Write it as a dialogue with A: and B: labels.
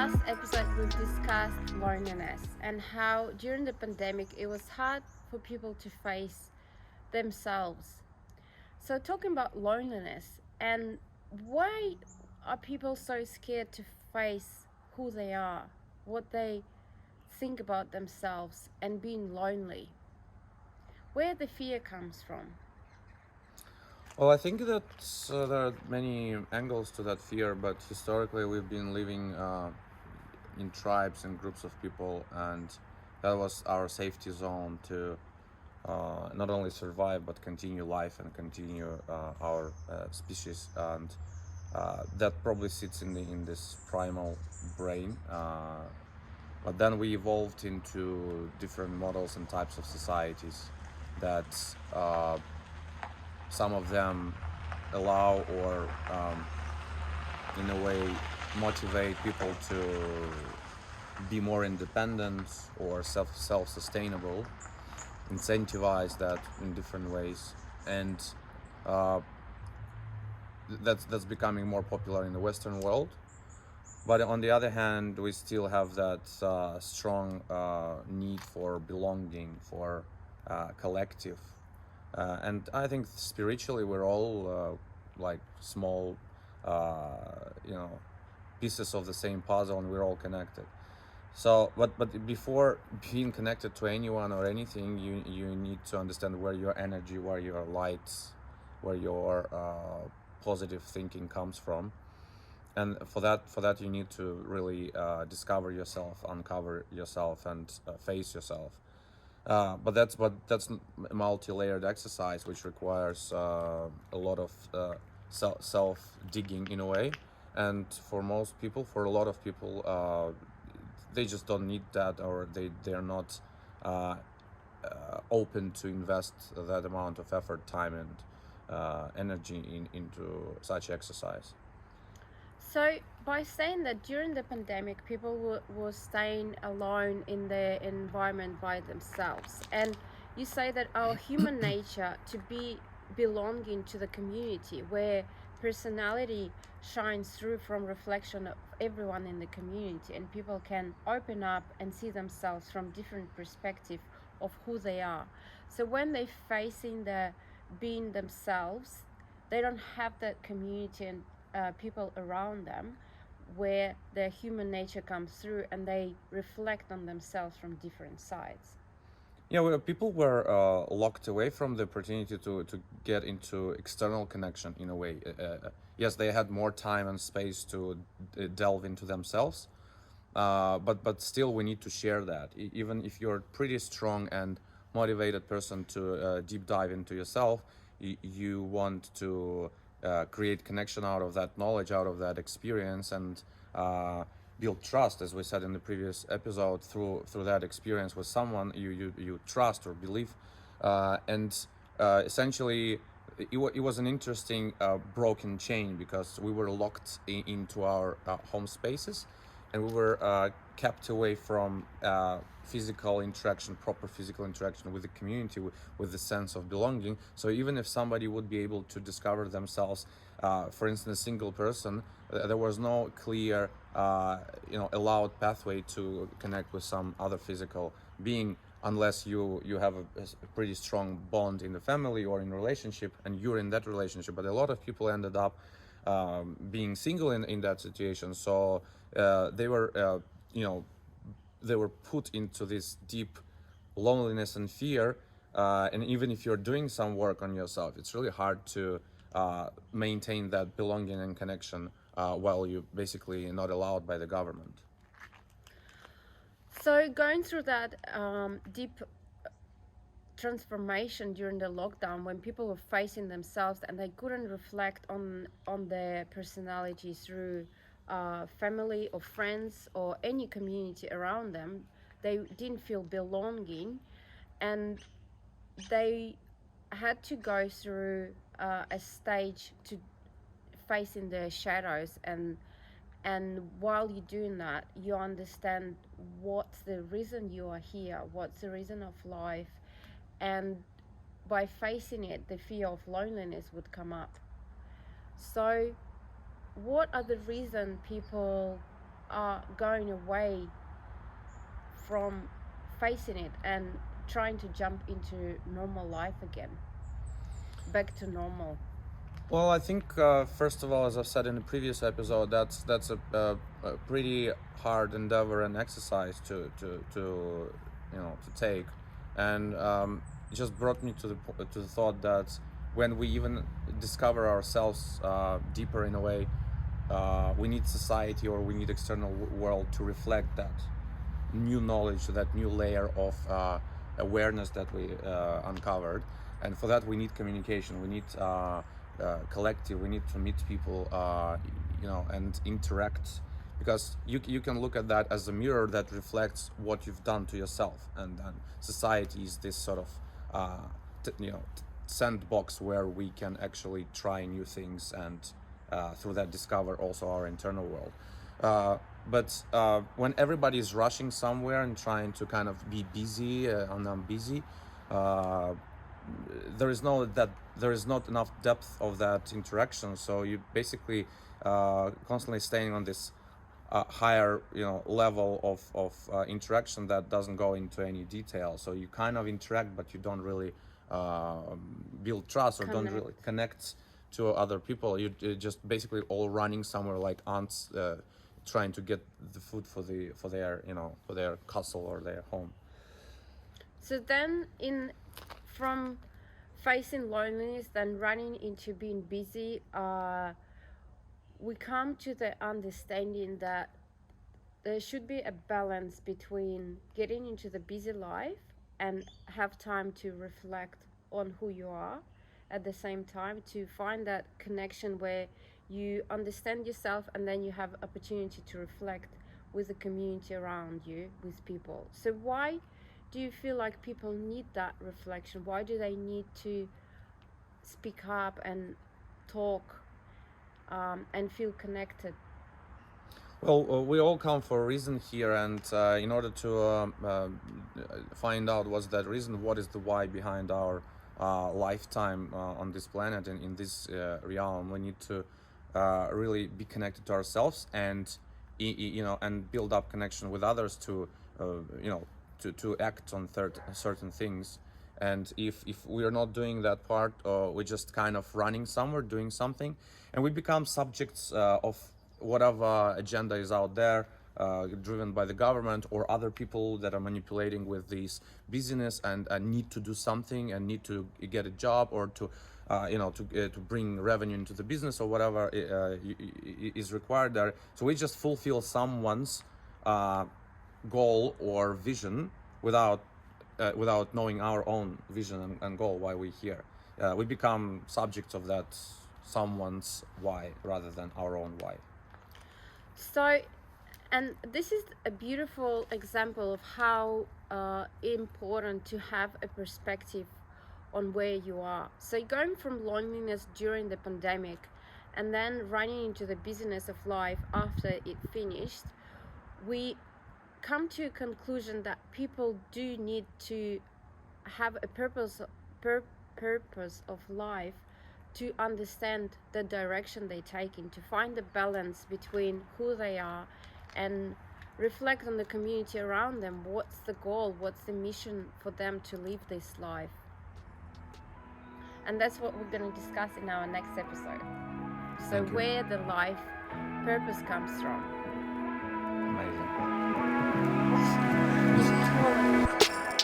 A: last episode, we've discussed loneliness and how during the pandemic it was hard for people to face themselves. So, talking about loneliness and why are people so scared to face who they are, what they think about themselves, and being lonely? Where the fear comes from?
B: Well, I think that there are many angles to that fear, but historically we've been living in tribes and groups of people, and that was our safety zone to not only survive but continue life and continue our species, and that probably sits in this primal brain. But then we evolved into different models and types of societies that some of them allow or in a way motivate people to be more independent or self-sustainable, incentivize that in different ways, and uh, that's becoming more popular in the Western world. But on the other hand, we still have that strong need for belonging, for collective, and I think spiritually we're all like small, you know, pieces of the same puzzle, and we're all connected. So, but before being connected to anyone or anything, you need to understand where your energy, where your lights, where your positive thinking comes from, and for that you need to really discover yourself, uncover yourself, and face yourself. But that's a multi-layered exercise which requires a lot of self digging in a way, and for most people, for a lot of people, they just don't need that, or they're not uh, open to invest that amount of effort, time, and energy into such exercise.
A: So, by saying that during the pandemic, people were staying alone in their environment by themselves, and you say that our human nature to be belonging to the community, where personality shines through from reflection of everyone in the community, and people can open up and see themselves from different perspective of who they are. So when they're facing the being themselves, they don't have that community and people around them where their human nature comes through and they reflect on themselves from different sides.
B: Yeah, well, people were locked away from the opportunity to get into external connection in a way. Yes, they had more time and space to delve into themselves, but still, we need to share that. Even if you're a pretty strong and motivated person to deep dive into yourself, you want to create connection out of that knowledge, out of that experience, and build trust, as we said in the previous episode. Through that experience with someone you trust or believe, and essentially it was an interesting broken chain, because we were locked into our home spaces, and we were kept away from physical interaction, proper physical interaction with the community, with the sense of belonging. So even if somebody would be able to discover themselves, for instance, a single person, there was no clear, allowed pathway to connect with some other physical being, unless you have a pretty strong bond in the family or in relationship, and you're in that relationship. But a lot of people ended up being single in that situation. So they were, they were put into this deep loneliness and fear. And even if you're doing some work on yourself, it's really hard to maintain that belonging and connection while you basically not allowed by the government.
A: So, going through that deep transformation during the lockdown when people were facing themselves and they couldn't reflect on their personality through family or friends or any community around them, they didn't feel belonging, and they had to go through a stage to facing their shadows, and while you're doing that you understand what's the reason you are here, what's the reason of life, and by facing it the fear of loneliness would come up. So what are the reason people are going away from facing it and trying to jump into normal life again, back to normal?
B: Well, I think first of all, as I've said in the previous episode, that's a pretty hard endeavor and exercise to to take, and it just brought me to the thought that when we even discover ourselves deeper in a way, we need society or we need external world to reflect that new knowledge, that new layer of awareness that we uncovered, and for that we need communication. We need collective. We need to meet people, and interact, because you can look at that as a mirror that reflects what you've done to yourself, and then society is this sort of sandbox where we can actually try new things and through that discover also our internal world. But when everybody is rushing somewhere and trying to kind of be busy and I'm busy, uh, there is not enough depth of that interaction. So you basically constantly staying on this higher level of interaction that doesn't go into any detail. So you kind of interact, but you don't really build trust or don't really connect to other people. You're just basically all running somewhere like ants, trying to get the food for their castle or their home.
A: So then, from facing loneliness, then running into being busy, we come to the understanding that there should be a balance between getting into the busy life and have time to reflect on who you are, at the same time to find that connection where you understand yourself and then you have opportunity to reflect with the community around you, with people. So why do you feel like people need that reflection? Why do they need to speak up and talk and feel connected?
B: Well, we all come for a reason here, and in order to find out what's that reason, what is the why behind our lifetime on this planet and in this realm, we need to really be connected to ourselves and and build up connection with others to to act on certain things. And if we are not doing that part, we're just kind of running somewhere, doing something, and we become subjects of whatever agenda is out there, driven by the government or other people that are manipulating with this busyness and need to do something and need to get a job or to to bring revenue into the business or whatever is required there. So we just fulfill someone's goal or vision without knowing our own vision and goal, why we're here. We become subjects of that someone's why rather than our own why.
A: So, and this is a beautiful example of how important to have a perspective on where you are. So going from loneliness during the pandemic and then running into the busyness of life after it finished, we come to a conclusion that people do need to have a purpose of life, to understand the direction they're taking, to find the balance between who they are and reflect on the community around them. What's the goal? What's the mission for them to live this life? And that's what we're going to discuss in our next episode. So where the life purpose comes from.
B: Amazing.